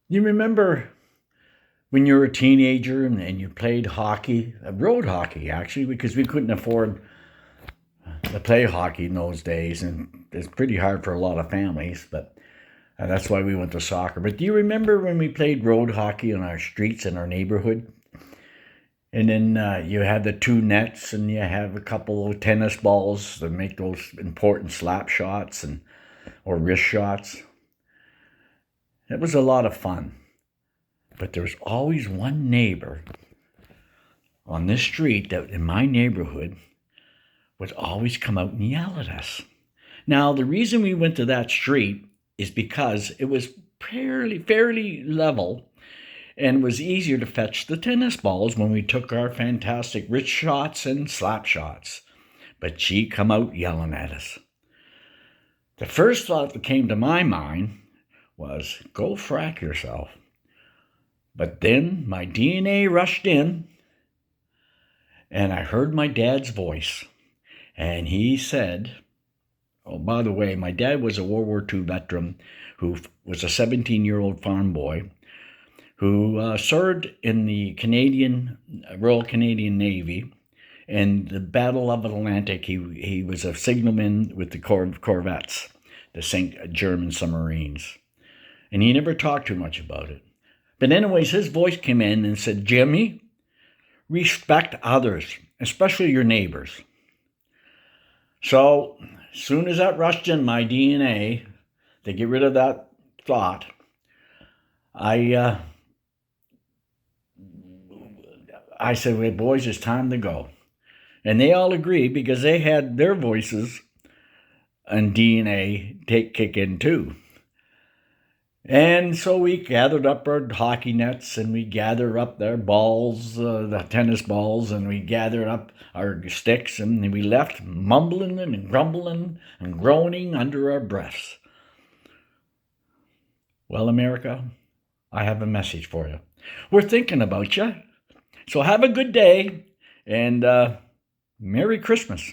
You remember when you were a teenager and you played hockey, road hockey actually, because we couldn't afford to play hockey in those days, and it's pretty hard for a lot of families, but that's why we went to soccer. But do you remember when we played road hockey on our streets in our neighborhood? And then you had the two nets, and you have a couple of tennis balls to make those important slap shots and or wrist shots. It was a lot of fun. But there was always one neighbor on this street that in my neighborhood would always come out and yell at us. Now, the reason we went to that street is because it was fairly level and was easier to fetch the tennis balls when we took our fantastic wrist shots and slap shots. But she come out yelling at us. The first thought that came to my mind was, go frack yourself. But then my DNA rushed in, and I heard my dad's voice, and he said, oh, by the way, my dad was a World War II veteran who was a 17-year-old farm boy who served in the Royal Canadian Navy. In the Battle of Atlantic, he was a signalman with the corvettes, the St. German submarines. And he never talked too much about it. But anyways, his voice came in and said, Jimmy, respect others, especially your neighbors. So as soon as that rushed in my DNA to get rid of that thought, I said, well, boys, it's time to go. And they all agreed because they had their voices and DNA kick in too. And so we gathered up our hockey nets and we gathered up their balls, the tennis balls, and we gathered up our sticks and we left mumbling and grumbling and groaning under our breaths. Well, America, I have a message for you. We're thinking about you. So have a good day and Merry Christmas.